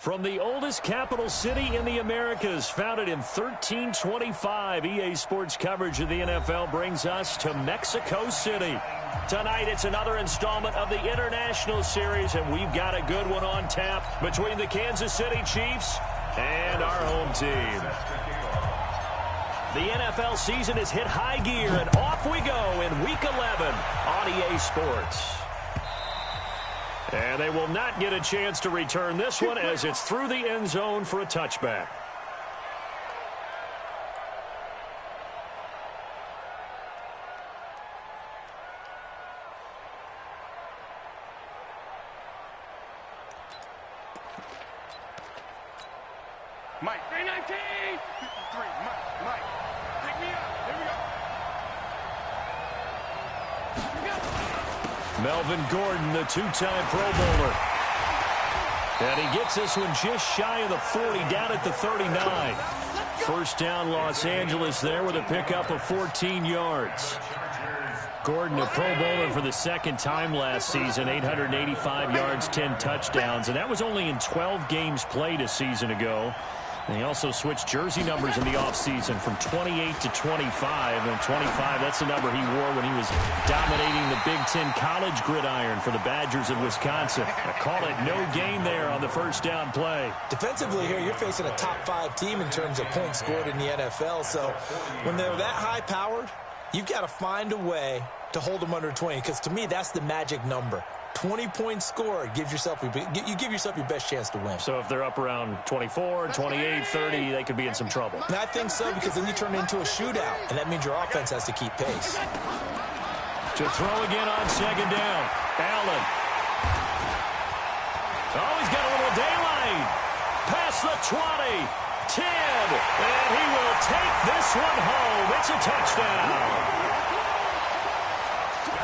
From the oldest capital city in the Americas, founded in 1325, EA Sports coverage of the NFL brings us to Mexico City. Tonight, it's another installment of the International Series, and we've got a good one on tap between the Kansas City Chiefs and our home team. The NFL season has hit high gear, and off we go in Week 11 on EA Sports. And they will not get a chance to return this one as it's through the end zone for a touchback. Mike, 319! 53, Mike, pick me up. Here we go. Melvin Gordon, the two-time Pro Bowler. And he gets this one just shy of the 40, down at the 39. First down, Los Angeles there with a pickup of 14 yards. Gordon, a Pro Bowler for the second time last season, 885 yards, 10 touchdowns. And that was only in 12 games played a season ago. And he also switched jersey numbers in the offseason from 28 to 25. And 25, that's the number he wore when he was dominating the Big Ten college gridiron for the Badgers of Wisconsin. I call it no gain there on the first down play. Defensively here, you're facing a top-5 team in terms of points scored in the NFL. So when they're that high-powered, you've got to find a way to hold them under 20. Because to me, that's the magic number. 20 points scored, you give yourself your best chance to win. So if they're up around 24, 28, 30, they could be in some trouble. And I think so, because then you turn it into a shootout, and that means your offense has to keep pace. To throw again on second down, Allen. Oh, he's got a little daylight. Past the 20, 10, and he will take this one home. It's a touchdown.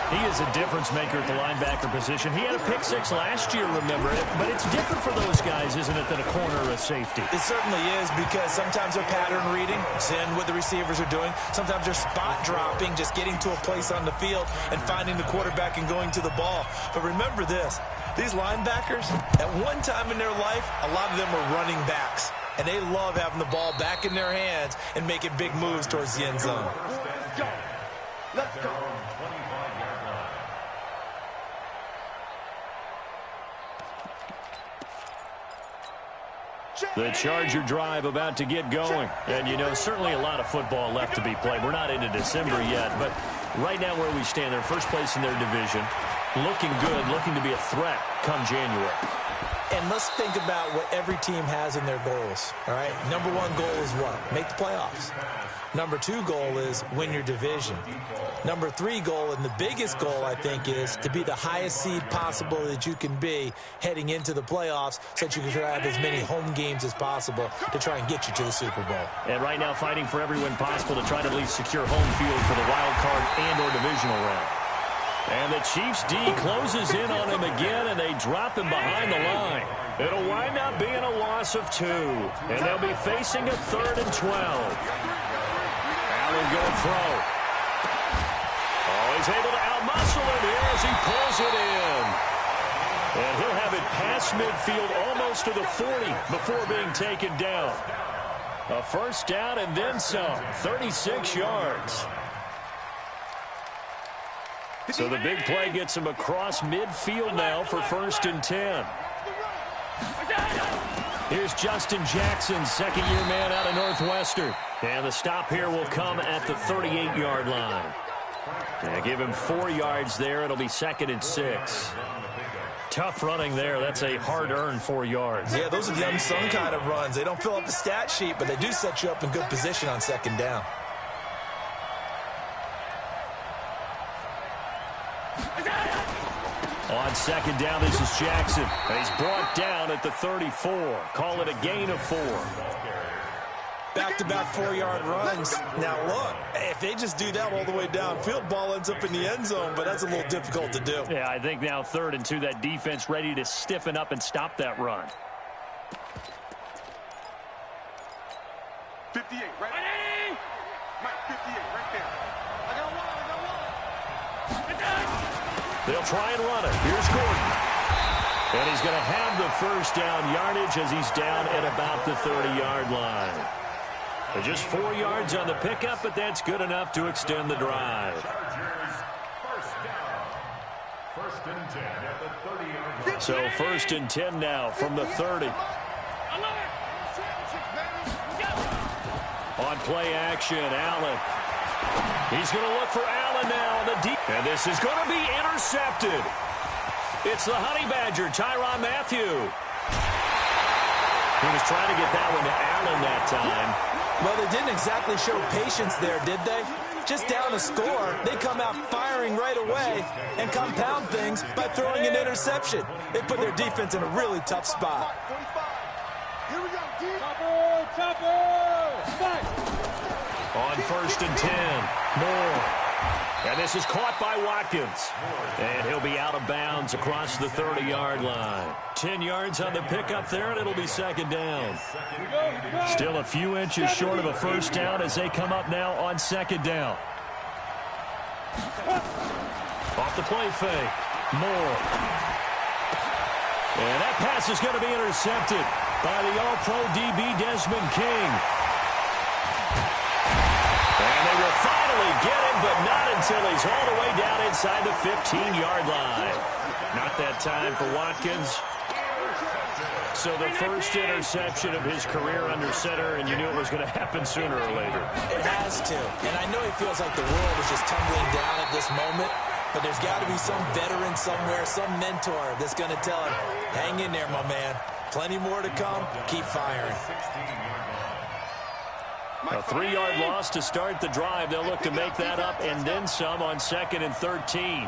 He is a difference maker at the linebacker position. He had a pick six last year, remember it. But it's different for those guys, isn't it, than a corner or a safety? It certainly is, because sometimes they're pattern reading, seeing what the receivers are doing. Sometimes they're spot dropping, just getting to a place on the field and finding the quarterback and going to the ball. But remember this, these linebackers, at one time in their life, a lot of them were running backs. And they love having the ball back in their hands and making big moves towards the end zone. Let's go. Let's go. The Charger drive about to get going. And, you know, certainly a lot of football left to be played. We're not into December yet, but right now where we stand, they're first place in their division. Looking good, looking to be a threat come January. And let's think about what every team has in their goals, all right? Number one goal is what? Make the playoffs. Number two goal is win your division. Number three goal, and the biggest goal, I think, is to be the highest seed possible that you can be heading into the playoffs, so that you can have as many home games as possible to try and get you to the Super Bowl. And right now fighting for every win possible to try to at least secure home field for the wild card and or divisional round. And the Chiefs D closes in on him again, and they drop him behind the line. It'll wind up being a loss of 2, and they'll be facing a 3rd and 12. Allen going throw. Oh, he's able to outmuscle him here as he pulls it in. And he'll have it past midfield almost to the 40 before being taken down. A first down and then some, 36 yards. So the big play gets him across midfield now for 1st and 10. Here's Justin Jackson, second-year man out of Northwestern. And the stop here will come at the 38-yard line. And give him 4 yards there. It'll be 2nd and 6. Tough running there. That's a hard-earned 4 yards. Yeah, those are the unsung kind of runs. They don't fill up the stat sheet, but they do set you up in good position on 2nd down. On 2nd down, this is Jackson. He's brought down at the 34. Call it a gain of 4. Back-to-back 4-yard runs. Now, look, if they just do that all the way downfield, ball ends up in the end zone, but that's a little difficult to do. Yeah, I think now 3rd and 2, that defense ready to stiffen up and stop that run. 58, right? Mike, 58, right there. I got one. They'll try and run it. Here's Gordon. And he's going to have the first down yardage as he's down at about the 30-yard line. Just 4 yards on the pickup, but that's good enough to extend the drive. So 1st and 10 now from the 30. On play action, Allen. He's going to look for Allen now on the deep. And this is going to be intercepted. It's the Honey Badger, Tyrann Mathieu. He was trying to get that one to Allen that time. Well, they didn't exactly show patience there, did they? Just down a score, they come out firing right away and compound things by throwing an interception. They put their defense in a really tough spot. Here we go, On 1st and 10, Moore. And this is caught by Watkins. And he'll be out of bounds across the 30-yard line. 10 yards on the pickup there, and it'll be 2nd down. Still a few inches short of a first down as they come up now on 2nd down. Off the play fake, Moore. And that pass is going to be intercepted by the All-Pro DB Desmond King. And they will finally get him, but not until he's all the way down inside the 15-yard line. Not that time for Watkins. So the first interception of his career under center, and you knew it was going to happen sooner or later. It has to. And I know he feels like the world is just tumbling down at this moment, but there's got to be some veteran somewhere, some mentor that's going to tell him, hang in there, my man. Plenty more to come. Keep firing. A 3-yard loss to start the drive. They'll look to make that up and then some on 2nd and 13.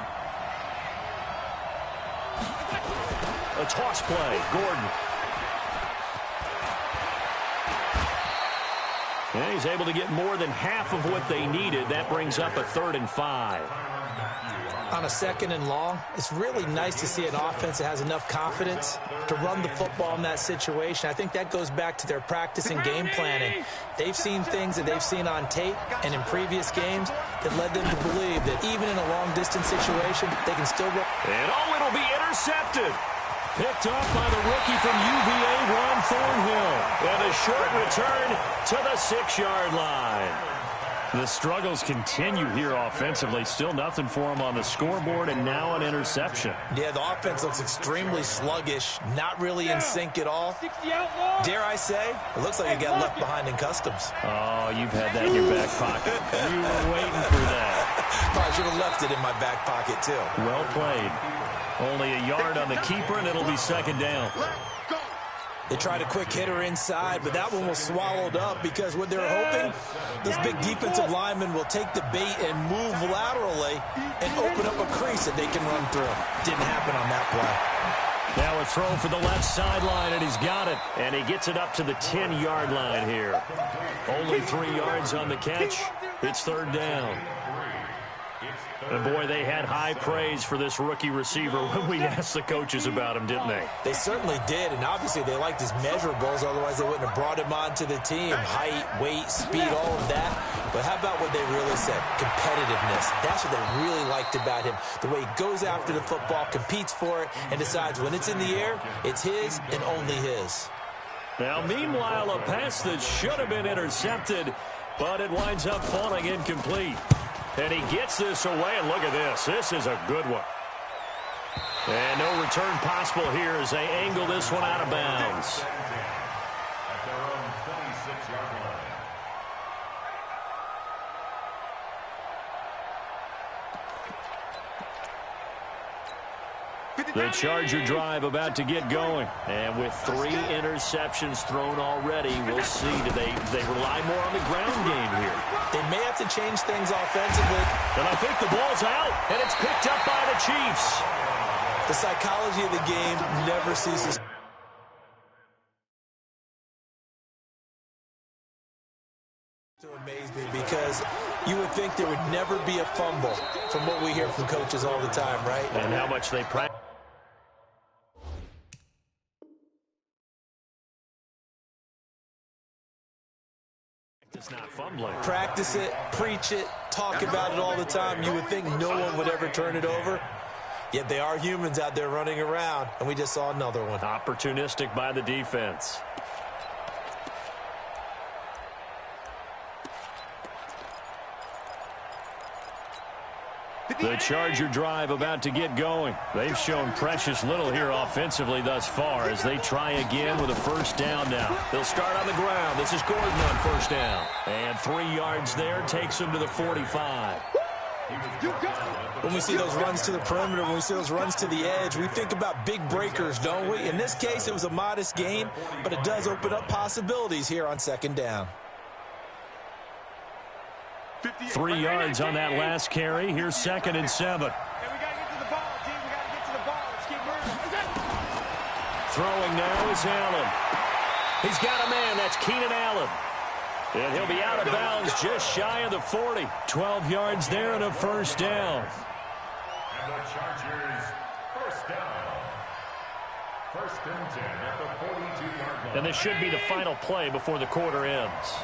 A toss play, Gordon. And he's able to get more than half of what they needed. That brings up a 3rd and 5. On a 2nd and long, it's really nice to see an offense that has enough confidence to run the football in that situation. I think that goes back to their practice and game planning. They've seen things that they've seen on tape and in previous games that led them to believe that even in a long-distance situation, they can still run. And it'll be intercepted. Picked off by the rookie from UVA, Ron Thornhill. And a short return to the 6-yard line. The struggles continue here offensively. Still nothing for him on the scoreboard, and now an interception. Yeah, the offense looks extremely sluggish, not really in sync at all. Dare I say, it looks like it got left behind in customs. Oh, you've had that in your back pocket. You were waiting for that. Probably should have left it in my back pocket, too. Well played. Only a yard on the keeper, and it'll be 2nd down. They tried a quick hitter inside, but that one was swallowed up because what they're hoping, this big defensive lineman will take the bait and move laterally and open up a crease that they can run through. Didn't happen on that play. Now a throw for the left sideline, and he's got it. And he gets it up to the 10-yard line here. Only 3 yards on the catch. It's 3rd down. And, boy, they had high praise for this rookie receiver when we asked the coaches about him, didn't they? They certainly did, and obviously they liked his measurables. Otherwise, they wouldn't have brought him onto the team. Height, weight, speed, all of that. But how about what they really said? Competitiveness. That's what they really liked about him. The way he goes after the football, competes for it, and decides when it's in the air, it's his and only his. Now, meanwhile, a pass that should have been intercepted, but it winds up falling incomplete. And he gets this away, and look at this. This is a good one. And no return possible here as they angle this one out of bounds. The Charger drive about to get going. And with 3 interceptions thrown already, we'll see. Do they rely more on the ground game here? They may have to change things offensively. And I think the ball's out, and it's picked up by the Chiefs. The psychology of the game never ceases to amaze me, because you would think there would never be a fumble from what we hear from coaches all the time, right? And how much they practice. Not fumbling. Practice it, preach it, talk about it all the time. You would think no one would ever turn it over. Yet they are humans out there running around, and we just saw another one. Opportunistic by the defense. The Charger drive about to get going. They've shown precious little here offensively thus far as they try again with a first down now. They'll start on the ground. This is Gordon on first down. And 3 yards there takes him to the 45. When we see those runs to the perimeter, when we see those runs to the edge, we think about big breakers, don't we? In this case, it was a modest gain, but it does open up possibilities here on second down. 3 yards on that last carry. Here's 2nd and 7. Hey, we got to get to the ball, team. We got to get to the ball. Let's keep moving. Throwing now is Allen. He's got a man. That's Keenan Allen. And he'll be out of bounds just shy of the 40. 12 yards there and a first down. And the Chargers, first down. 1st and 10 at the 42-yard line. And this should be the final play before the quarter ends.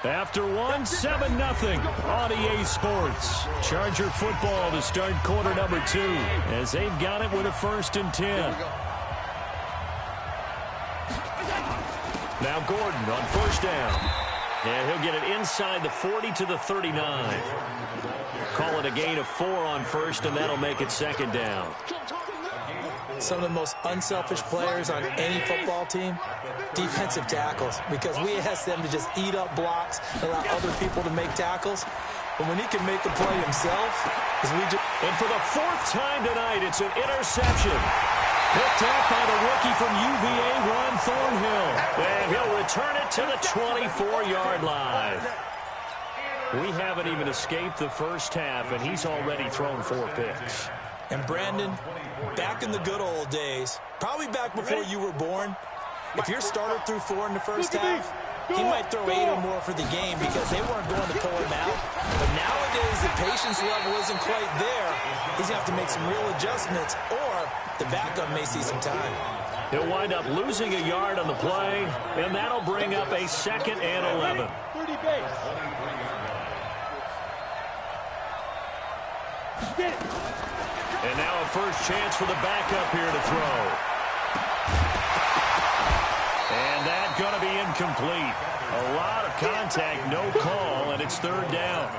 After one, 7-0 on EA Sports. Charger football to start quarter number 2 as they've got it with a 1st and 10. Now Gordon on first down. And he'll get it inside the 40 to the 39. Call it a gain of 4 on first, and that'll make it 2nd down. Some of the most unselfish players on any football team, defensive tackles, because we ask them to just eat up blocks, allow other people to make tackles. But when he can make the play himself, and for the 4th time tonight, it's an interception. Picked up by the rookie from UVA, Ron Thornhill. And he'll return it to the 24-yard line. We haven't even escaped the first half, and he's already thrown 4 picks. And Brandon, back in the good old days, probably back before you were born, if your starter threw 4 in the first half, he might throw 8 or more for the game because they weren't going to pull him out. But nowadays, the patience level isn't quite there. He's going to have to make some real adjustments, or the backup may see some time. He'll wind up losing a yard on the play, and that'll bring up a 2nd and 11. 30 base. And now a first chance for the backup here to throw. And that's going to be incomplete. A lot of contact, no call, and it's 3rd down.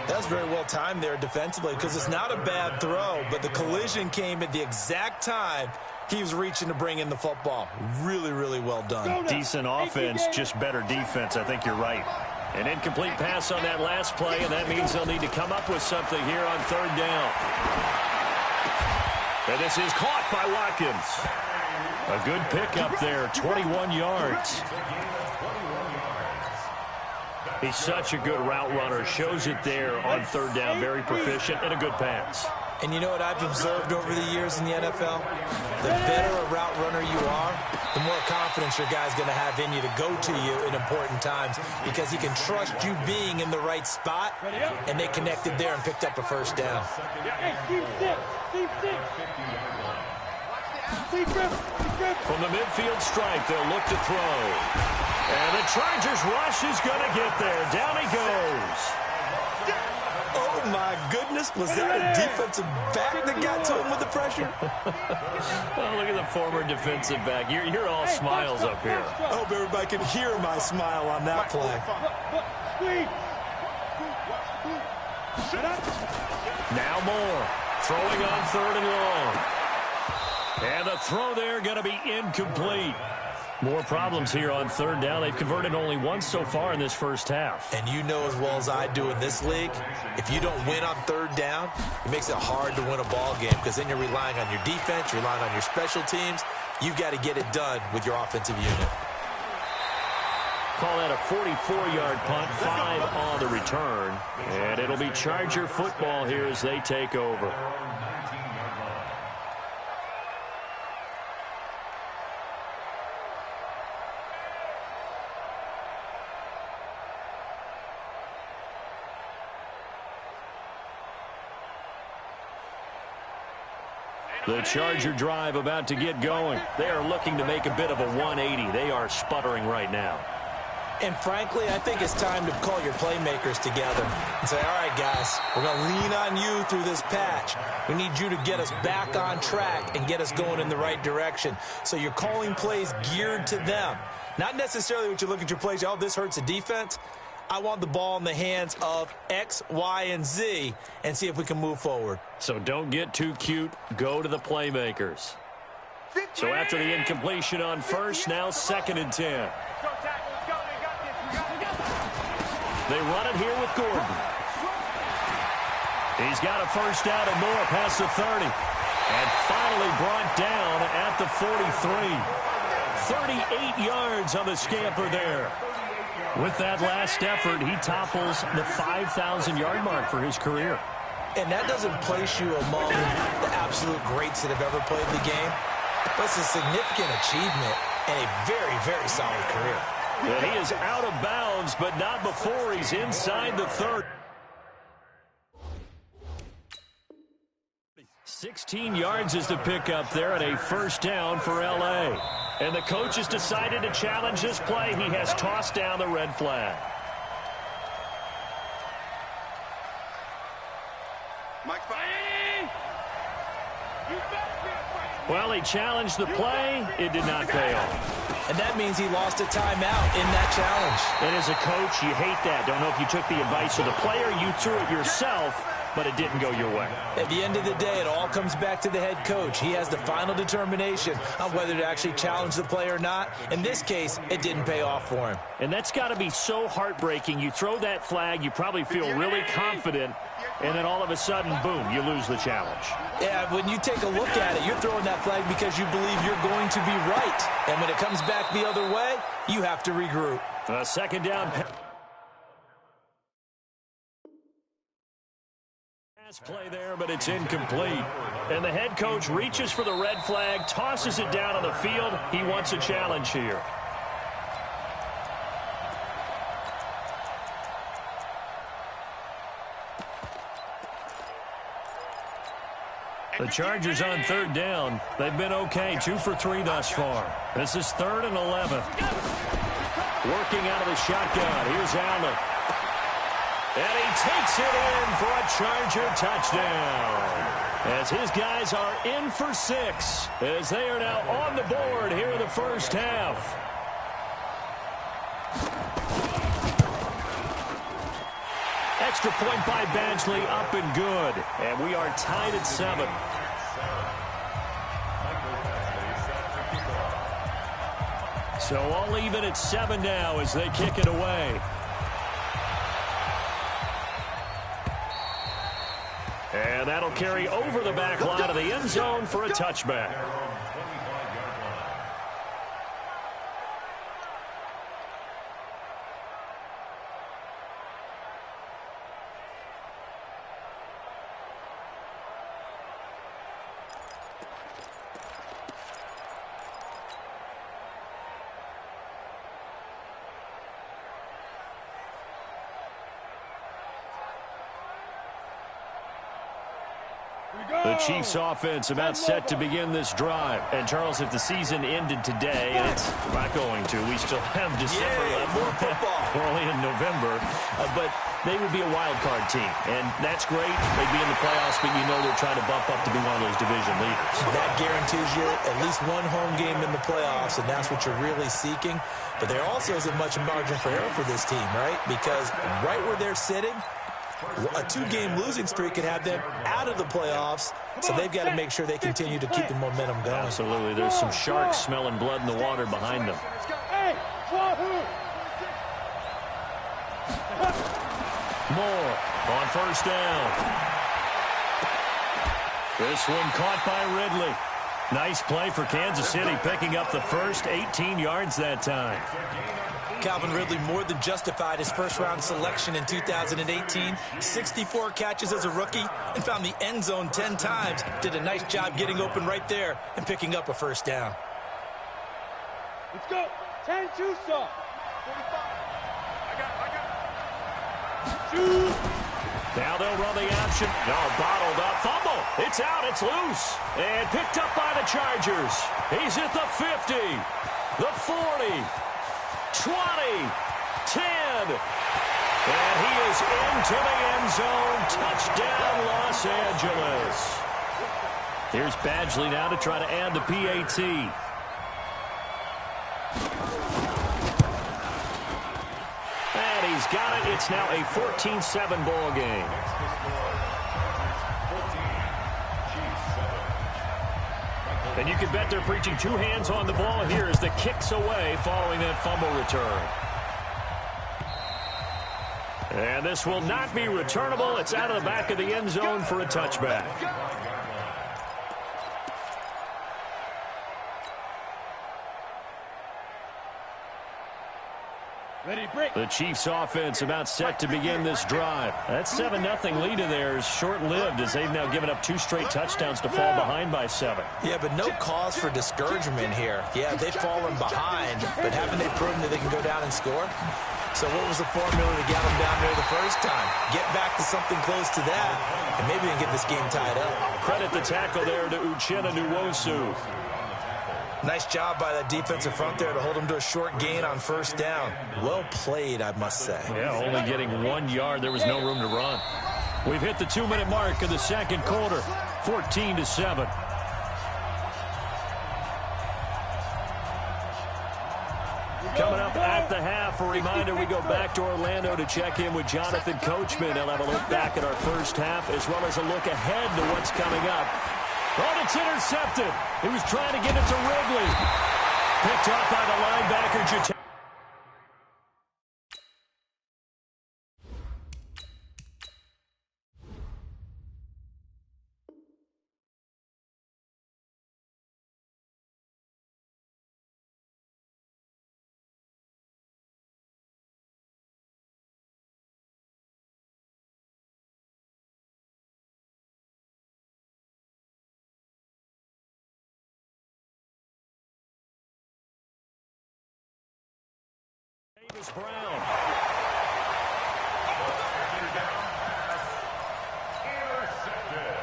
That's very well timed there defensively because it's not a bad throw, but the collision came at the exact time he was reaching to bring in the football. Really, really well done. Decent offense, just better defense. I think you're right. An incomplete pass on that last play, and that means they'll need to come up with something here on 3rd down. And this is caught by Watkins. A good pickup there, 21 yards. He's such a good route runner. Shows it there on 3rd down. Very proficient and a good pass. And you know what I've observed over the years in the NFL? The better a route runner you are, the more confidence your guy's going to have in you to go to you in important times because he can trust you being in the right spot, and they connected there and picked up a first down. From the midfield stripe, they'll look to throw. And the Chargers rush is going to get there. Down he goes. Oh, my goodness. Was that a defensive back that got to him with the pressure? Oh, look at the former defensive back. You're all smiles up here. I hope everybody can hear my smile on that play. Now Moore throwing on 3rd and long. And the throw there going to be incomplete. More problems here on 3rd down. They've converted only once so far in this first half. And you know as well as I do in this league, if you don't win on 3rd down, it makes it hard to win a ball game because then you're relying on your defense, you're relying on your special teams. You've got to get it done with your offensive unit. Call that a 44-yard punt, 5 on the return. And it'll be Charger football here as they take over. The Charger drive about to get going. They are looking to make a bit of a 180. They are sputtering right now. And frankly, I think it's time to call your playmakers together and say, all right, guys, we're going to lean on you through this patch. We need you to get us back on track and get us going in the right direction. So you're calling plays geared to them. Not necessarily what you look at your plays, oh, this hurts the defense. I want the ball in the hands of X, Y, and Z and see if we can move forward. So don't get too cute. Go to the playmakers. So after the incompletion on first, now 2nd and 10. They run it here with Gordon. He's got a first down and more past the 30. And finally brought down at the 43. 38 yards on the scamper there. With that last effort, he topples the 5,000-yard mark for his career. And that doesn't place you among the absolute greats that have ever played the game. But it's a significant achievement and a very, very solid career. And he is out of bounds, but not before he's inside the 30. 16 yards is the pickup there at a first down for L.A. And the coach has decided to challenge this play. He has tossed down the red flag. Well, he challenged the play. It did not pay off. And that means he lost a timeout in that challenge. And as a coach, you hate that. Don't know if you took the advice of the player, you threw it yourself, but it didn't go your way. At the end of the day, it all comes back to the head coach. He has the final determination on whether to actually challenge the play or not. In this case, it didn't pay off for him. And that's got to be so heartbreaking. You throw that flag, you probably feel really confident, and then all of a sudden, boom, you lose the challenge. Yeah, when you take a look at it, you're throwing that flag because you believe you're going to be right. And when it comes back the other way, you have to regroup. A second down pass play there, but it's incomplete. And the head coach reaches for the red flag, tosses it down on the field. He wants a challenge here. The Chargers on third down. They've been okay, 2 for 3 thus far. This is 3rd and 11. Working out of the shotgun. Here's Allen. And he takes it in for a Charger touchdown. As his guys are in for 6. As they are now on the board here in the first half. Extra point by Badgley, up and good. And we are tied at 7. So all even at 7 now as they kick it away. And that'll carry over the back line of the end zone for a touchback. The Chiefs offense about set to begin this drive. And Charles, if the season ended today, and it's not going to, we still have December left. More football. We're only in November. But they would be a wild card team. And that's great. They'd be in the playoffs, but you know they're trying to bump up to be one of those division leaders. That guarantees you at least one home game in the playoffs, and that's what you're really seeking. But there also isn't much margin for error for this team, right? Because right where they're sitting, a 2-game losing streak could have them out of the playoffs, so they've got to make sure they continue to keep the momentum going. Absolutely. There's some sharks smelling blood in the water behind them. Moore on first down. This one caught by Ridley. Nice play for Kansas City, picking up the first 18 yards that time. Calvin Ridley more than justified his first-round selection in 2018. 64 catches as a rookie and found the end zone 10 times. Did a nice job getting open right there and picking up a first down. Let's go. 10-2, sir. 45. I got it. Now they'll run the option. No, bottled up. Fumble. It's out. It's loose. And picked up by the Chargers. He's at the 50. The 40. 20. 10. And he is into the end zone. Touchdown, Los Angeles. Here's Badgley now to try to add the PAT. And he's got it. It's now a 14-7 ball game. And you can bet they're preaching two hands on the ball here as the kick's away following that fumble return. And this will not be returnable. It's out of the back of the end zone for a touchback. The Chiefs offense about set to begin this drive. That 7-0 lead of theirs short-lived as they've now given up 2 straight touchdowns to fall behind by 7. Yeah, but no cause for discouragement here. Yeah, they've fallen behind, but haven't they proven that they can go down and score? So what was the formula to get them down there the first time? Get back to something close to that, and maybe they can get this game tied up. Credit the tackle there to Uchenna Nwosu. Nice job by that defensive front there to hold him to a short gain on first down. Well played, I must say. Yeah, only getting 1 yard. There was no room to run. We've hit the 2-minute mark of the second quarter, 14-7. Coming up at the half, a reminder, we go back to Orlando to check in with Jonathan Coachman. He'll have a look back at our first half as well as a look ahead to what's coming up. Oh, it's intercepted. He was trying to get it to Wrigley. Picked up by the linebacker. Brown. Intercepted.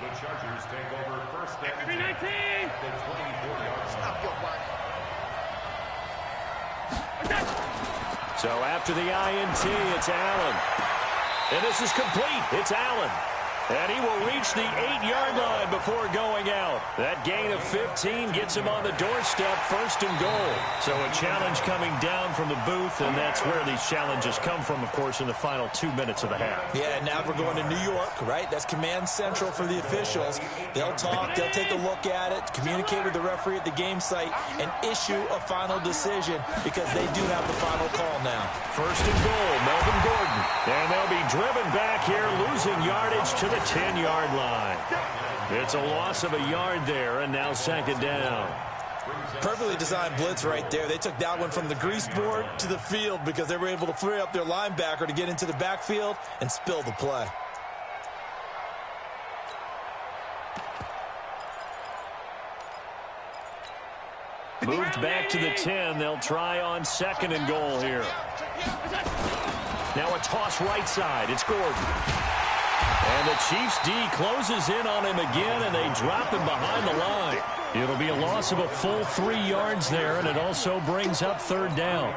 The Chargers take over first down. Give me 19. The 24-yard line. So after the INT, it's Allen. And this is complete. It's Allen. And he will reach the 8-yard line before going out. That gain of 15 gets him on the doorstep, first and goal. So a challenge coming down from the booth, and that's where these challenges come from, of course, in the final 2 minutes of the half. Yeah, now we're going to New York, right? That's command central for the officials. They'll talk, they'll take a look at it, communicate with the referee at the game site, and issue a final decision because they do have the final call now. First and goal, Melvin Gordon. And they'll be driven back here, losing yardage to the 10-yard line. It's a loss of a yard there, and now second down. Perfectly designed blitz right there. They took that one from the grease board to the field because they were able to free up their linebacker to get into the backfield and spill the play. Moved back to the 10. They'll try on second and goal here. Now a toss right side. It's Gordon. And the Chiefs D closes in on him again, and they drop him behind the line. It'll be a loss of a full 3 yards there, and it also brings up third down.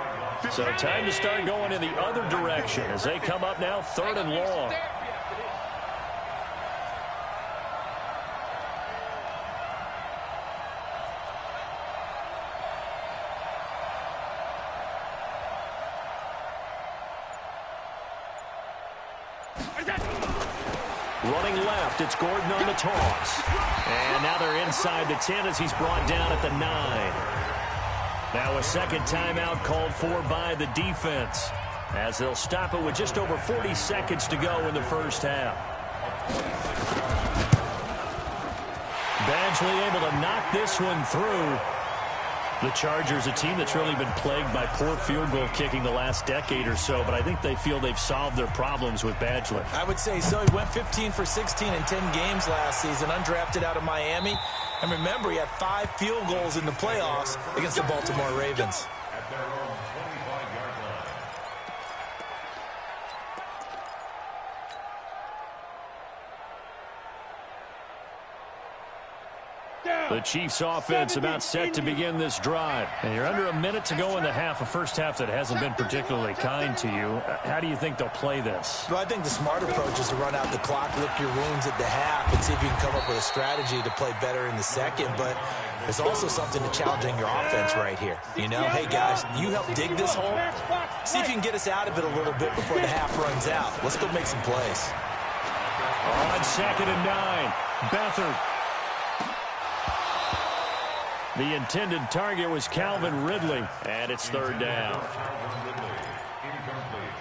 So time to start going in the other direction as they come up now third and long. Running left, it's Gordon on the toss. And now they're inside the 10 as he's brought down at the 9. Now a second timeout called for by the defense as they'll stop it with just over 40 seconds to go in the first half. Badgley able to knock this one through. The Chargers, a team that's really been plagued by poor field goal kicking the last decade or so, but I think they feel they've solved their problems with Badgley. I would say so. He went 15 for 16 in 10 games last season, undrafted out of Miami. And remember, he had 5 field goals in the playoffs against the Baltimore Ravens. At their own 25-yard line. The Chiefs offense about set to begin this drive. And you're under a minute to go in the half, a first half that hasn't been particularly kind to you. How do you think they'll play this? Well, I think the smart approach is to run out the clock, lick your wounds at the half, and see if you can come up with a strategy to play better in the second. But there's also something to challenging your offense right here. You know, hey, guys, you help dig this hole. See if you can get us out of it a little bit before the half runs out. Let's go make some plays. On 2nd and 9, Beathard. The intended target was Calvin Ridley, and it's 3rd down. Incomplete.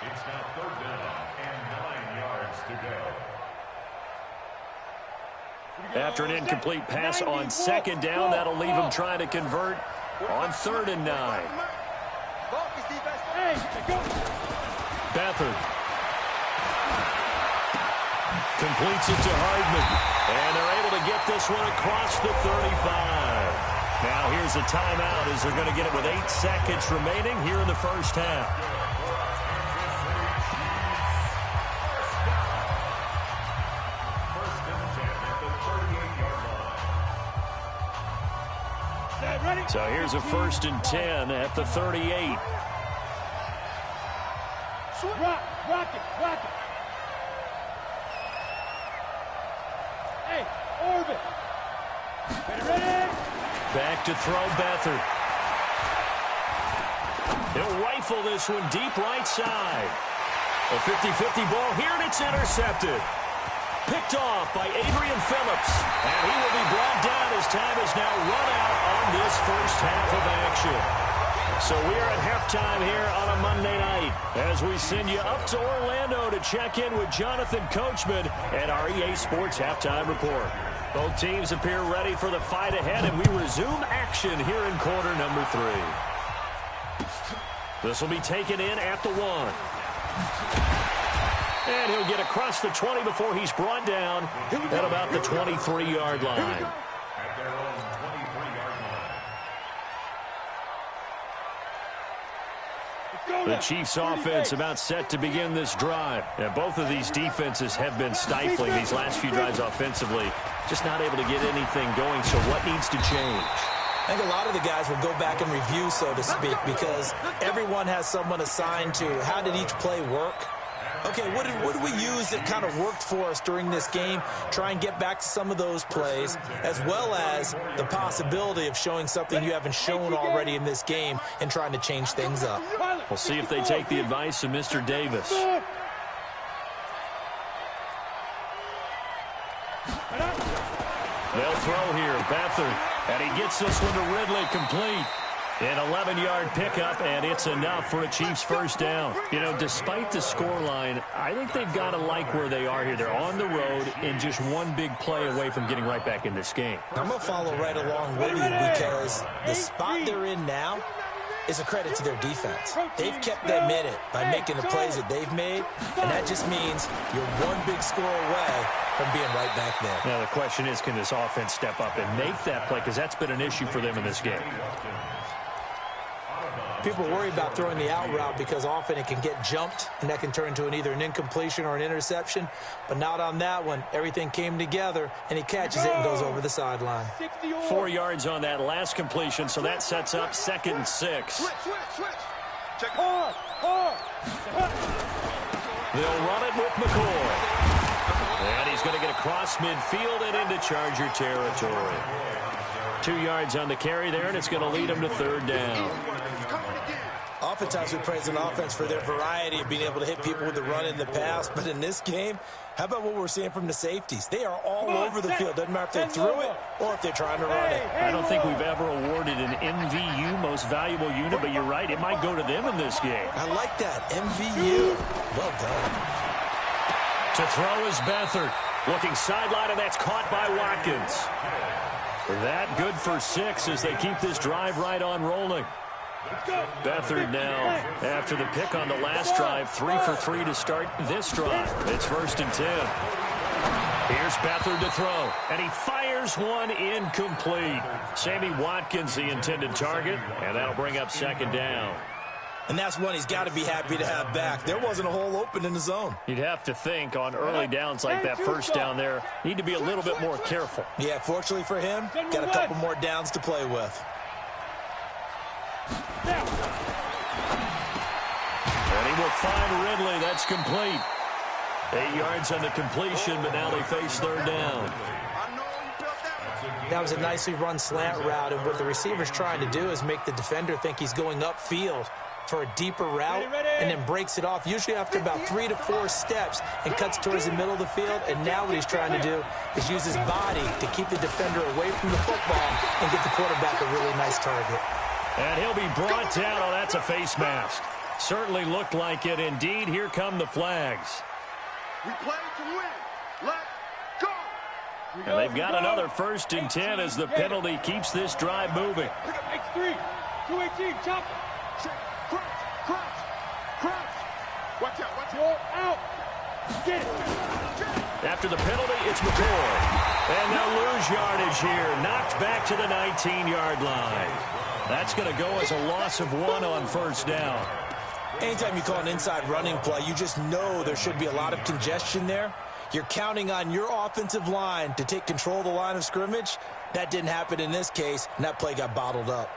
It's now 3rd down and 9 yards to go. After an incomplete pass on 2nd down, that'll leave him trying to convert on 3rd and 9. Beathard completes it to Hardman. And they're able to get this one across the 35. Now here's a timeout as they're going to get it with 8 seconds remaining here in the first half. So here's a 1st and 10 at the 38. Rock it. Hey, Orbit. Ready? Back to throw Beathard. He'll rifle this one deep right side. A 50-50 ball here, and it's intercepted. Picked off by Adrian Phillips. And he will be brought down as time has now run out on this first half of action. So we are at halftime here on a Monday night as we send you up to Orlando to check in with Jonathan Coachman and our EA Sports Halftime Report. Both teams appear ready for the fight ahead, and we resume action here in quarter number 3. This will be taken in at the 1. And he'll get across the 20 before he's brought down at about the 23-yard line. At their own 23-yard line. The Chiefs offense about set to begin this drive. And both of these defenses have been stifling these last few drives offensively. Just not able to get anything going, so what needs to change? I think a lot of the guys will go back and review, so to speak, because everyone has someone assigned to how did each play work. Okay, what did we use that kind of worked for us during this game? Try and get back to some of those plays, as well as the possibility of showing something you haven't shown already in this game and trying to change things up. We'll see if they take the advice of Mr. Davis. They'll throw here, Beathard, and he gets this one to Ridley, complete. An 11-yard pickup, and it's enough for a Chiefs first down. You know, despite the scoreline, I think they've got to like where they are here. They're on the road and just one big play away from getting right back in this game. I'm going to follow right along with you because the spot they're in now is a credit to their defense. They've kept them in it by making the plays that they've made, and that just means you're one big score away from being right back there. Now, the question is, can this offense step up and make that play? Because that's been an issue for them in this game. People worry about throwing the out route because often it can get jumped, and that can turn into either an incompletion or an interception. But not on that one. Everything came together, and he catches it and goes over the sideline. 4 yards on that last completion, so that sets up 2nd and 6. Check hard. They'll run it with McCoy. And he's going to get across midfield and into Charger territory. 2 yards on the carry there, and it's going to lead him to 3rd down. Oftentimes we praise an offense for their variety of being able to hit people with the run in the pass, but in this game, how about what we're seeing from the safeties? They are all over the field. Doesn't matter if they threw it or if they're trying to run it. I don't think we've ever awarded an MVU, most valuable unit, but you're right, it might go to them in this game. I like that, MVU. Well done. To throw is Beathard. Looking sideline, and that's caught by Watkins. That good for 6 as they keep this drive right on rolling. Beathard now, after the pick on the last drive, 3 for 3 to start this drive. It's 1st and 10. Here's Beathard to throw, and he fires one incomplete. Sammy Watkins, the intended target, and that'll bring up 2nd down. And that's one he's got to be happy to have back. There wasn't a hole open in the zone. You'd have to think on early downs like that first down there, need to be a little bit more careful. Yeah, fortunately for him, got a couple more downs to play with. And he will find Ridley. That's complete. 8 yards on the completion, but now they face third down. That was a nicely run slant route, and what the receiver's trying to do is make the defender think he's going upfield for a deeper route, and then breaks it off, usually after about 3 to 4 steps, and cuts towards the middle of the field. And now what he's trying to do is use his body to keep the defender away from the football and get the quarterback a really nice target. And he'll be brought down. Oh, that's a face mask. Certainly looked like it. Indeed, here come the flags. We play to win. Let's go. And they've got another 1st and 10 as the penalty keeps this drive moving. X3, 218, chop. Crouch. Watch out. Roll out. Get it. After the penalty, it's McCoy. And they'll lose yardage here. Knocked back to the 19-yard line. That's going to go as a loss of 1 on 1st down. Anytime you call an inside running play, you just know there should be a lot of congestion there. You're counting on your offensive line to take control of the line of scrimmage. That didn't happen in this case, and that play got bottled up.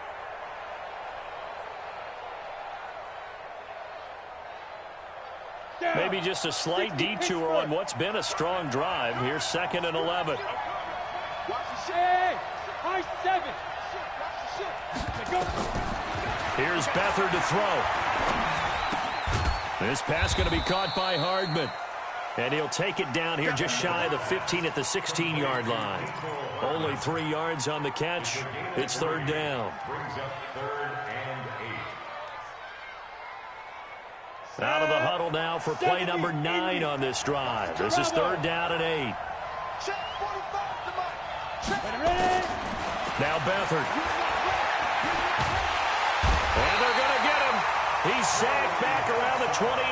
Maybe just a slight detour on what's been a strong drive. Here's 2nd and 11. Here's Beathard to throw. This pass going to be caught by Hardman. And he'll take it down here just shy of the 15 at the 16-yard line. Only 3 yards on the catch. It's 3rd down. Out of the huddle now for play number 9 on this drive. This is 3rd down and 8. Now Beathard. And they're going to get him. He's sacked back around the 28.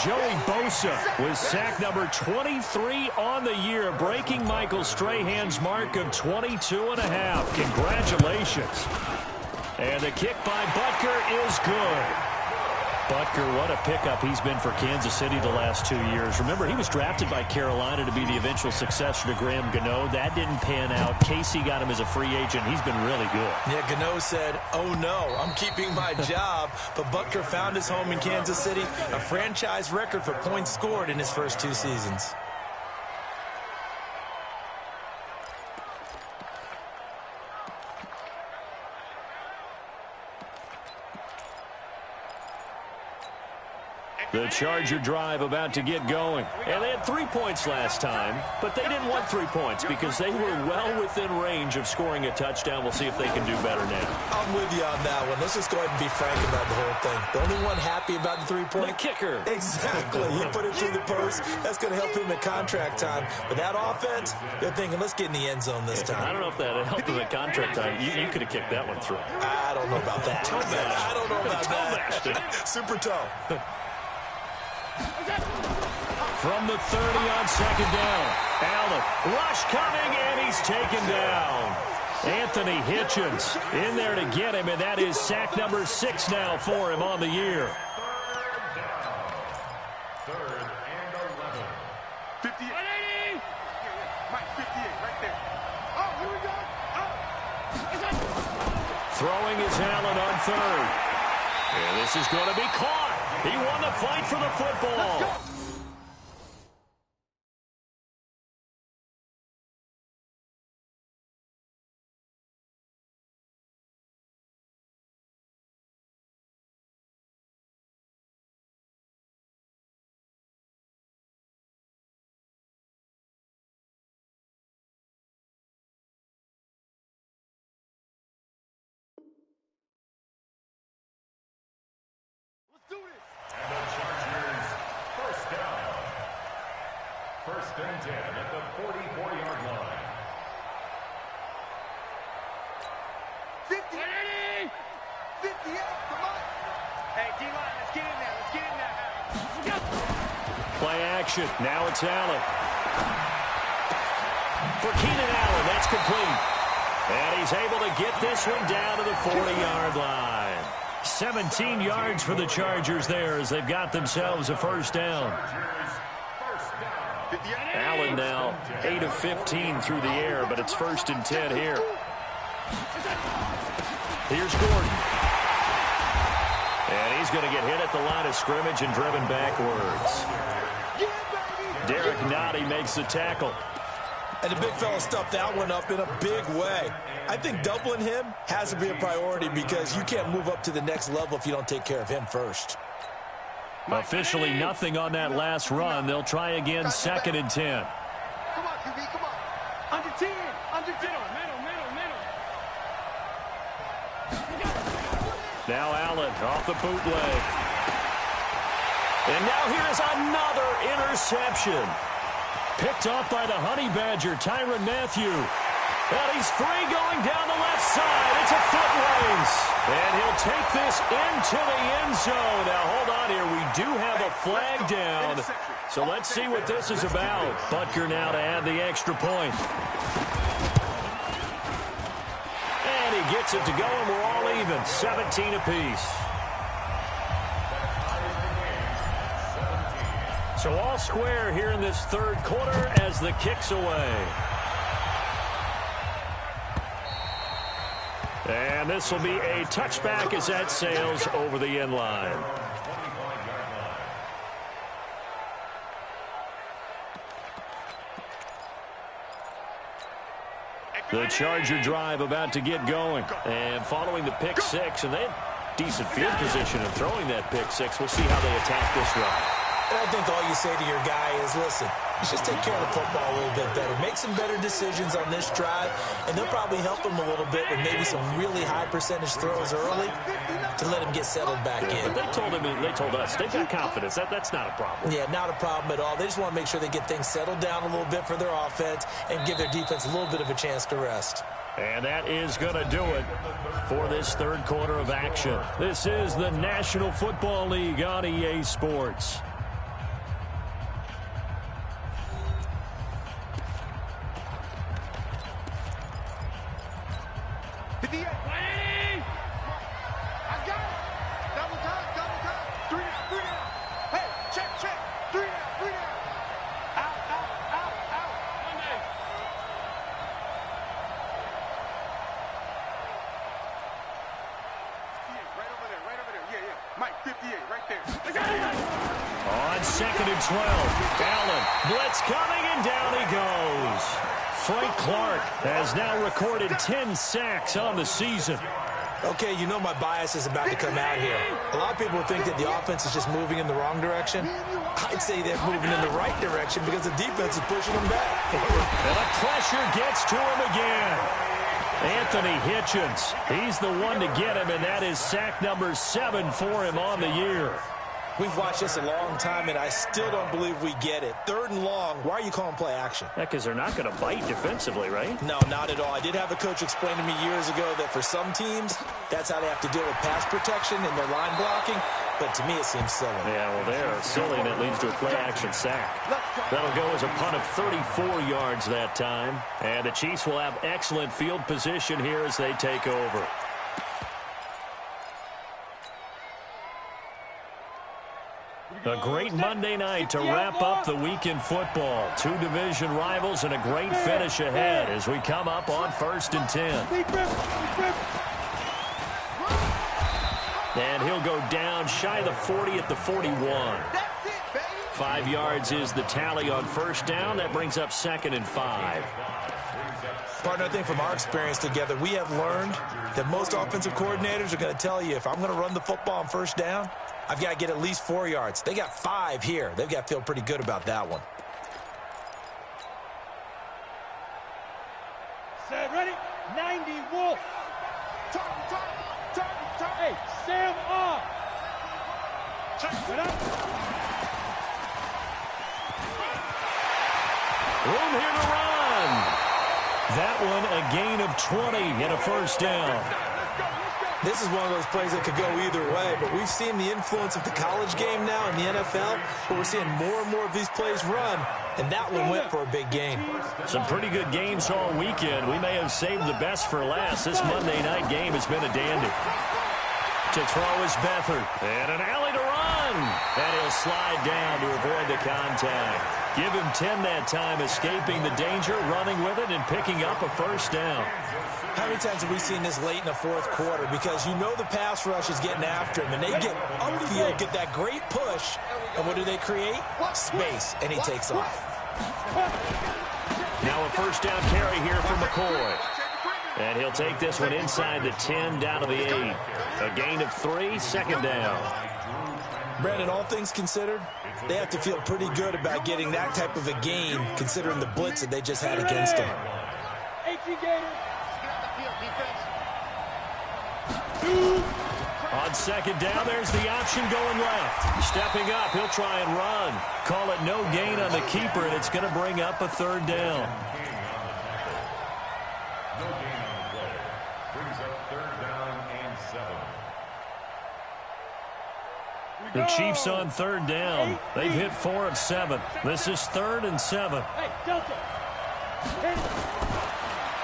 Joey Bosa with sack number 23 on the year, breaking Michael Strahan's mark of 22.5. Congratulations. And the kick by Butker is good. Butker, what a pickup he's been for Kansas City the last 2 years. Remember, he was drafted by Carolina to be the eventual successor to Graham Gano. That didn't pan out. Casey got him as a free agent. He's been really good. Yeah, Gano said, oh no, I'm keeping my job. But Butker found his home in Kansas City, a franchise record for points scored in his first 2 seasons. The Charger drive about to get going. And they had 3 points last time, but they didn't want 3 points because they were well within range of scoring a touchdown. We'll see if they can do better now. I'm with you on that one. Let's just go ahead and be frank about the whole thing. The only one happy about the 3-point? The kicker. Exactly. He put it through the post. That's going to help him at contract time. But that offense, they're thinking, let's get in the end zone this time. I don't know if that helped him at contract time. You could have kicked that one through. I don't know about that. I don't know about that. Super toe. From the 30 on 2nd down. Allen, rush coming, and he's taken down. Anthony Hitchens in there to get him, and that is sack number 6 now for him on the year. 3rd and 11. 58. Mike, 58, right there. Oh, here we go. Throwing is Allen on 3rd. And this is going to be caught. He won the fight for the football. And the Chargers, 1st down. 1st and 10 at the 44-yard line. 58. 58, come on. Hey, D-line, let's get in there. Let's get in there. Play action. Now it's Allen. For Keenan Allen, that's complete. And he's able to get this one down to the 40-yard line. 17 yards for the Chargers there as they've got themselves a first down. Allen now 8 of 15 through the air, but it's 1st and 10 here. Here's Gordon. And he's going to get hit at the line of scrimmage and driven backwards. Derek Nottie makes the tackle. And the big fella stuffed that one up in a big way. I think doubling him has to be a priority because you can't move up to the next level if you don't take care of him first. Officially nothing on that last run. They'll try again, 2nd and 10. Come on, QB, come on. Under 10, under 10. Middle. Now Allen off the bootleg. And now here's another interception. Picked off by the Honey Badger, Tyrann Mathieu. And he's free going down the left side. It's a foot race. And he'll take this into the end zone. Now, hold on here. We do have a flag down. So let's see what this is about. Butker now to add the extra point. And he gets it to go, and we're all even. 17 apiece. So all square here in this 3rd quarter as the kick's away. And this will be a touchback as that sails over the end line. The Charger drive about to get going. And following the pick 6, and they had decent field position in throwing that pick 6. We'll see how they attack this drive. And I think all you say to your guy is, listen, let's just take care of the football a little bit better. Make some better decisions on this drive, and they'll probably help him a little bit with maybe some really high percentage throws early to let him get settled back in. But they told us they've got confidence. That's not a problem. Yeah, not a problem at all. They just want to make sure they get things settled down a little bit for their offense and give their defense a little bit of a chance to rest. And that is going to do it for this 3rd quarter of action. This is the National Football League on EA Sports. Mike, 58, right there. On 2nd and 12, Allen, blitz coming, and down he goes. Frank Clark has now recorded 10 sacks on the season. Okay, you know my bias is about to come out here. A lot of people think that the offense is just moving in the wrong direction. I'd say they're moving in the right direction because the defense is pushing them back. And the pressure gets to him again. Anthony Hitchens, he's the one to get him, and that is sack number 7 for him on the year. We've watched this a long time, and I still don't believe we get it. 3rd and long, why are you calling play action? Yeah, because they're not going to bite defensively, right? No, not at all. I did have a coach explain to me years ago that for some teams, that's how they have to deal with pass protection and their line blocking. But to me, it seems silly. Yeah, well, they're silly, and it leads to a play-action sack. That'll go as a punt of 34 yards that time. And the Chiefs will have excellent field position here as they take over. A great Monday night to wrap up the week in football. 2 division rivals and a great finish ahead as we come up on 1st and 10. And he'll go down shy of the 40 at the 41. 5 yards is the tally on 1st down. That brings up 2nd and 5. Partner, I think from our experience together, we have learned that most offensive coordinators are going to tell you, if I'm going to run the football on 1st down, I've got to get at least 4 yards. They got 5 here. They've got to feel pretty good about that one. Set, ready? 90 Wolf. Hey, Sam off. Check it up. Room here to run. That one a gain of 20 and a 1st down. This is one of those plays that could go either way, but we've seen the influence of the college game now in the NFL, where we're seeing more and more of these plays run, and that one went for a big gain. Some pretty good games all weekend. We may have saved the best for last. This Monday night game has been a dandy. To throw is Beathard. And an alley to run. And he'll slide down to avoid the contact. Give him 10 that time, escaping the danger, running with it, and picking up a first down. How many times have we seen this late in the fourth quarter? Because you know the pass rush is getting after him, and they get upfield, get that great push, and what do they create? Space, and he takes off. Now a first down carry here for McCoy. And he'll take this one inside the 10, down to the 8. A gain of 3, second down. Brandon, all things considered, they have to feel pretty good about getting that type of a gain, considering the blitz that they just had against them. On second down, there's the option going left. Stepping up, he'll try and run. Call it no gain on the keeper, and it's going to bring up a third down. No gain on the play. Brings up third down and 7. The Chiefs on third down. They've hit 4 of 7. This is 3rd and 7. Hey, Delta.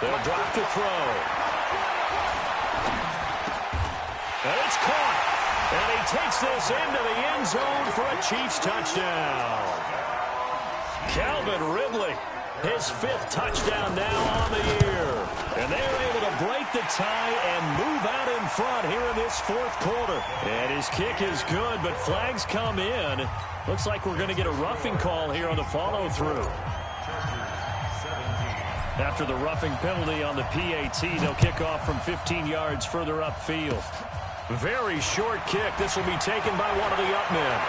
They'll drop to throw. And it's caught. And he takes this into the end zone for a Chiefs touchdown. Calvin Ridley, his 5th touchdown now on the year. And they're able to break the tie and move out in front here in this fourth quarter. And his kick is good, but flags come in. Looks like we're going to get a roughing call here on the follow-through. After the roughing penalty on the PAT, they'll kick off from 15 yards further upfield. Very short kick. This will be taken by one of the up men.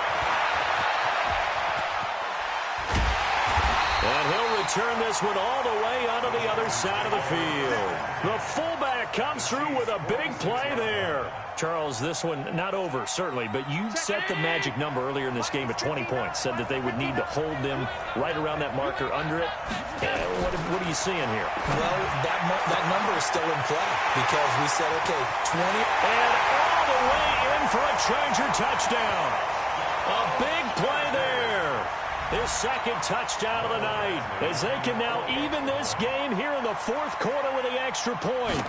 And he'll return this one all the way onto the other side of the field. The fullback comes through with a big play there. Charles, this one not over, certainly, but you set the magic number earlier in this game at 20 points. Said that they would need to hold them right around that marker under it. What are you seeing here? Well, that number is still in play because we said, okay, 20. And all the way in for a Charger touchdown. A big play there. His 2nd touchdown of the night, as they can now even this game here in the fourth quarter with the extra point.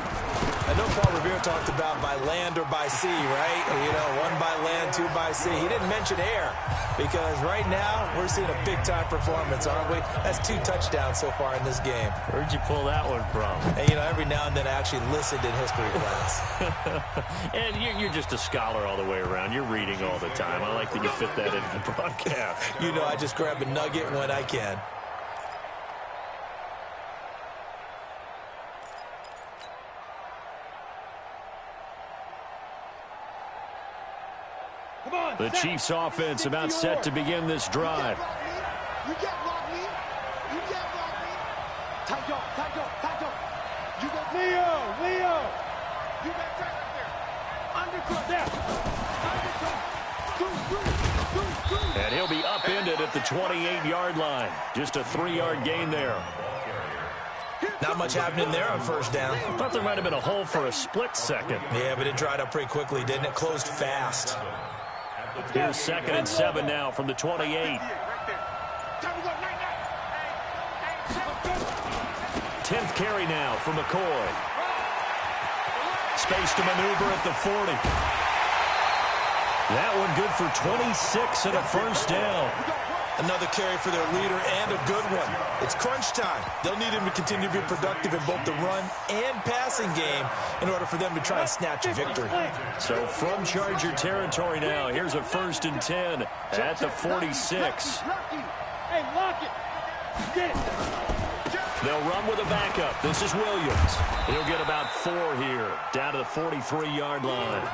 I know Paul Revere talked about by land or by sea, right? You know, 1 by land, 2 by sea. He didn't mention air because right now we're seeing a big-time performance, aren't we? That's 2 touchdowns so far in this game. Where'd you pull that one from? And, you know, every now and then I actually listened in history class. And you're just a scholar all the way around. You're reading all the time. I like that you fit that into the broadcast. You know, I just grab a nugget when I can. The Chiefs offense about set to begin this drive. You can't block me. You can't block me. Tight up. You got Leo. You got track up there. Undercut. There. Undercut. And he'll be upended at the 28-yard line. Just a 3-yard gain there. Not much happening there on first down. I thought there might have been a hole for a split second. Yeah, but it dried up pretty quickly, didn't it? Closed fast. Here's 2nd and 7 now from the 28. 10th carry now for McCoy. Space to maneuver at the 40. That one good for 26 and a first down. Another carry for their leader and a good one. It's crunch time. They'll need him to continue to be productive in both the run and passing game in order for them to try and snatch a victory. So from Charger territory now, here's a 1st and 10 at the 46. Hey, lock it. Get it. They'll run with a backup. This is Williams. He'll get about 4 here, down to the 43-yard line.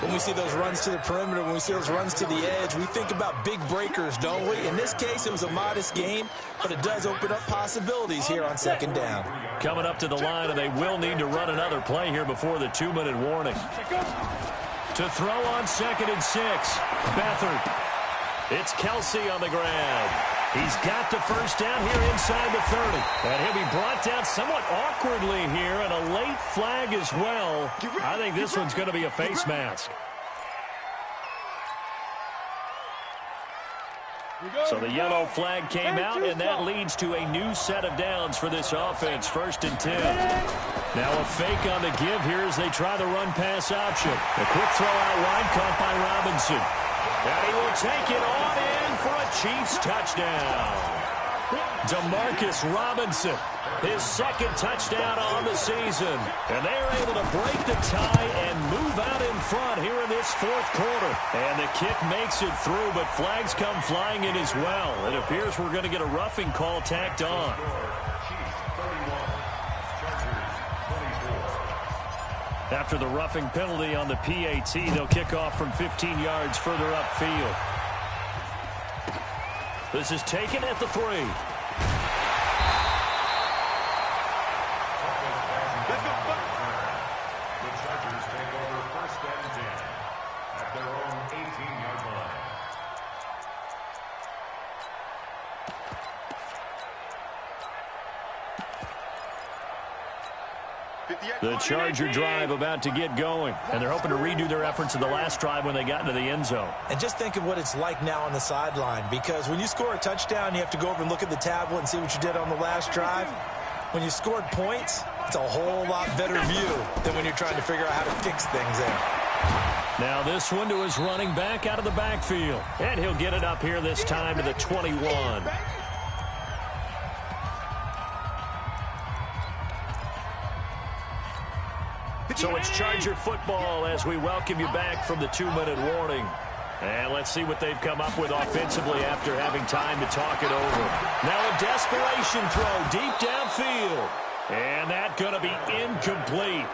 When we see those runs to the perimeter, when we see those runs to the edge, we think about big breakers, don't we? In this case, it was a modest gain, but it does open up possibilities here on 2nd down. Coming up to the line, and they will need to run another play here before the 2-minute warning. To throw on 2nd and 6, Beathard. It's Kelsey on the grab. He's got the first down here inside the 30. And he'll be brought down somewhat awkwardly here, and a late flag as well. I think this one's going to be a face mask. So the yellow flag came out, and that leads to a new set of downs for this offense. 1st and 10. Now a fake on the give here as they try the run-pass option. A quick throw out wide, caught by Robinson. And he will take it on in for a Chiefs touchdown. Demarcus Robinson, his 2nd touchdown on the season. And they are able to break the tie and move out in front here in this 4th quarter. And the kick makes it through, but flags come flying in as well. It appears we're going to get a roughing call tacked on. After the roughing penalty on the PAT, they'll kick off from 15 yards further upfield. This is taken at the 3. The Charger drive about to get going, and they're hoping to redo their efforts in the last drive when they got into the end zone. And just think of what it's like now on the sideline, because when you score a touchdown, you have to go over and look at the tablet and see what you did on the last drive. When you scored points, it's a whole lot better view than when you're trying to figure out how to fix things there. Now this one to his running back out of the backfield, and he'll get it up here this time to the 21. So it's Charger football as we welcome you back from the 2-minute warning. And let's see what they've come up with offensively after having time to talk it over. Now a desperation throw deep downfield. And that's going to be incomplete.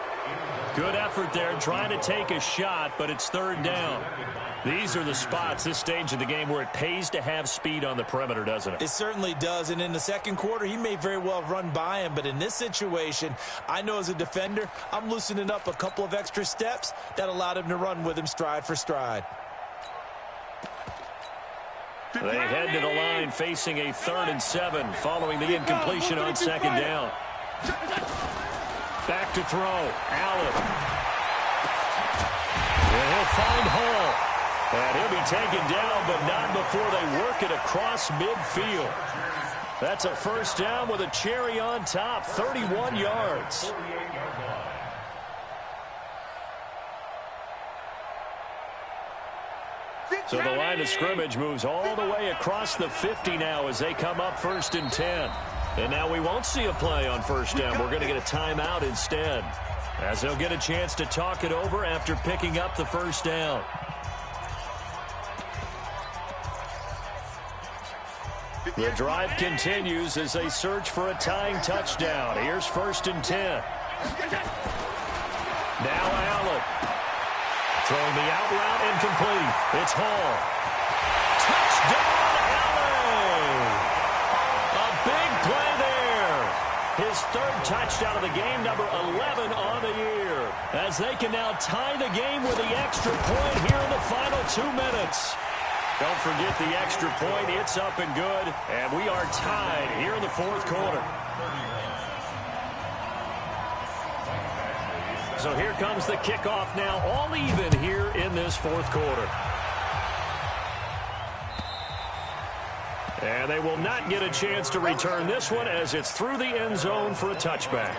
Good effort there trying to take a shot, but it's 3rd down. These are the spots, this stage of the game, where it pays to have speed on the perimeter, doesn't it? It certainly does, and in the 2nd quarter, he may very well run by him, but in this situation, I know as a defender, I'm loosening up a couple of extra steps that allowed him to run with him stride for stride. They head to the line facing a 3rd and 7 following the incompletion on 2nd down. Back to throw. Allen. And he'll find Hall. And he'll be taken down, but not before they work it across midfield. That's a 1st down with a cherry on top, 31 yards. So the line of scrimmage moves all the way across the 50 now as they come up 1st and 10. And now we won't see a play on 1st down. We're going to get a timeout instead, as they'll get a chance to talk it over after picking up the 1st down. The drive continues as they search for a tying touchdown. Here's 1st and 10. Now Allen. Throwing the out route incomplete. It's Hall. Touchdown, Allen! A big play there. His 3rd touchdown of the game, number 11 on the year. As they can now tie the game with the extra point here in the final 2 minutes. Don't forget the extra point. It's up and good. And we are tied here in the 4th quarter. So here comes the kickoff now, all even here in this 4th quarter. And they will not get a chance to return this one as it's through the end zone for a touchback.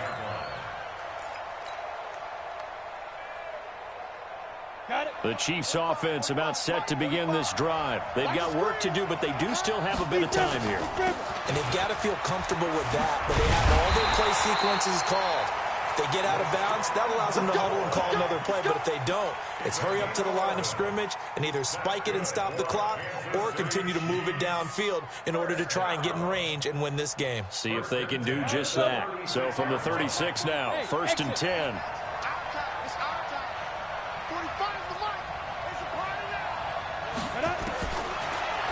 The Chiefs offense about set to begin this drive. They've got work to do, but they do still have a bit of time here. And they've got to feel comfortable with that, but they have all their play sequences called. If they get out of bounds, that allows them to huddle and call another play, but if they don't, it's hurry up to the line of scrimmage and either spike it and stop the clock or continue to move it downfield in order to try and get in range and win this game. See if they can do just that. So from the 36 now, 1st and 10.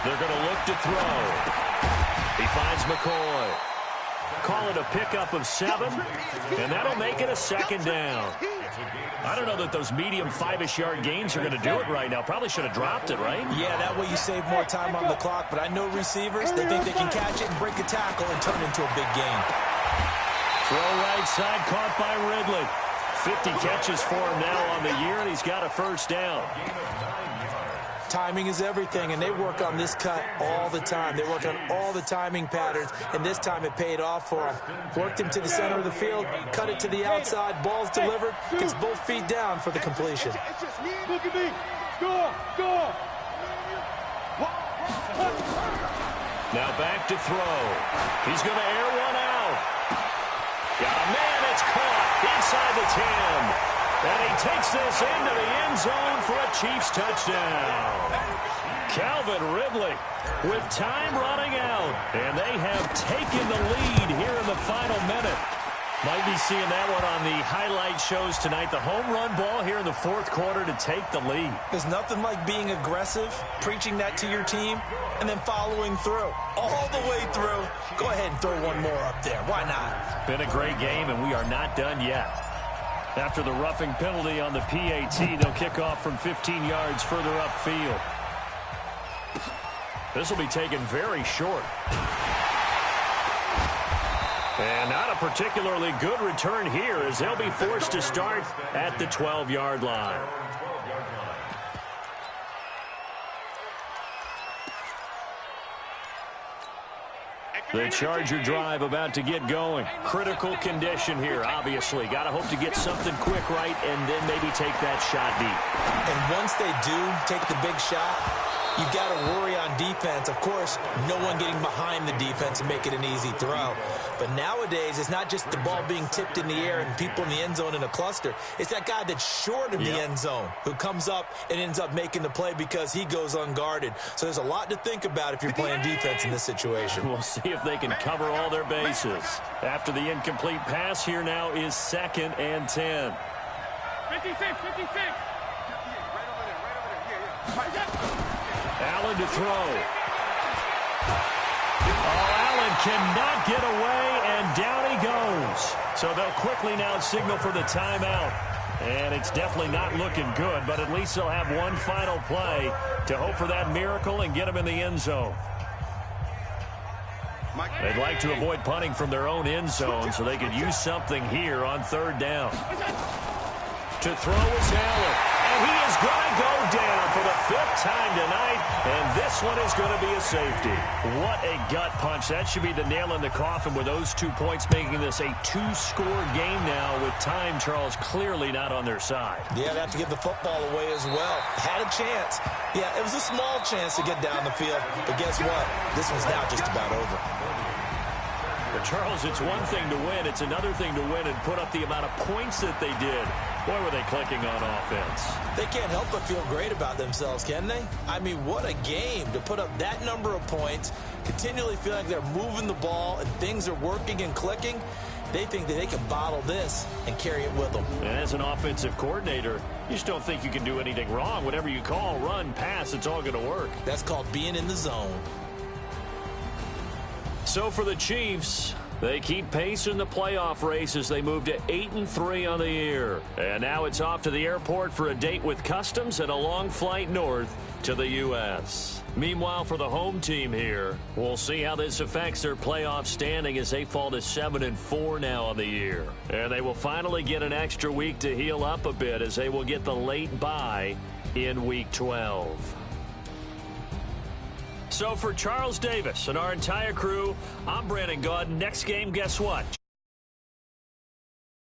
They're going to look to throw. He finds McCoy. Call it a pickup of 7, and that'll make it a 2nd down. I don't know that those medium 5-ish yard gains are going to do it right now. Probably should have dropped it, right? Yeah, that way you save more time on the clock, but I know receivers, they think they can catch it and break a tackle and turn it into a big gain. Throw right side, caught by Ridley. 50 catches for him now on the year, and he's got a 1st down. timing is everything, and they work on this cut all the time. They work on all the timing patterns, and this time it paid off for them. Worked him to the center of the field, cut it to the outside, ball's delivered, gets both feet down for the completion. Look at me. Score. Score. Now back to throw. He's going to air one out. Got a man, it's caught inside the 10. And he takes this into the end zone for a Chiefs touchdown. Calvin Ridley with time running out. And they have taken the lead here in the final minute. Might be seeing that one on the highlight shows tonight. The home run ball here in the fourth quarter to take the lead. There's nothing like being aggressive, preaching that to your team, and then following through. All the way through. Go ahead and throw one more up there. Why not? Been a great game, and we are not done yet. After the roughing penalty on the PAT, they'll kick off from 15 yards further upfield. This will be taken very short. And not a particularly good return here as they'll be forced to start at the 12-yard line. The Charger drive about to get going. Critical condition here, obviously. Got to hope to get something quick right and then maybe take that shot deep. And once they do take the big shot, you've got to worry on defense. Of course, no one getting behind the defense and make it an easy throw. But nowadays, it's not just the ball being tipped in the air and people in the end zone in a cluster. It's that guy that's short of the end zone who comes up and ends up making the play because he goes unguarded. So there's a lot to think about if you're playing defense in this situation. We'll see if they can cover all their bases. After the incomplete pass, here now is 2nd and 10. 56, 56. Allen to throw. Oh, Allen cannot get away, and down he goes. So they'll quickly now signal for the timeout. And it's definitely not looking good, but at least they'll have one final play to hope for that miracle and get them in the end zone. They'd like to avoid punting from their own end zone so they could use something here on 3rd down. To throw is Allen. And he is going to go down for the 5th time tonight, and this one is going to be a safety. What a gut punch. That should be the nail in the coffin with those 2 points, making this a 2-score game now with time, Charles, clearly not on their side. Yeah, they have to give the football away as well. Had a chance. Yeah, it was a small chance to get down the field, but guess what? This one's now just about over. But Charles, it's one thing to win. It's another thing to win and put up the amount of points that they did. Boy, were they clicking on offense. They can't help but feel great about themselves, can they? I mean, what a game to put up that number of points, continually feeling like they're moving the ball and things are working and clicking. They think that they can bottle this and carry it with them. And as an offensive coordinator, you just don't think you can do anything wrong. Whatever you call, run, pass, it's all going to work. That's called being in the zone. So for the Chiefs, they keep pace in the playoff race as they move to 8-3 on the year. And now it's off to the airport for a date with customs and a long flight north to the U.S. Meanwhile, for the home team here, we'll see how this affects their playoff standing as they fall to 7-4 now on the year. And they will finally get an extra week to heal up a bit as they will get the late bye in Week 12. So for Charles Davis and our entire crew, I'm Brandon Gaudin. Next game, guess what?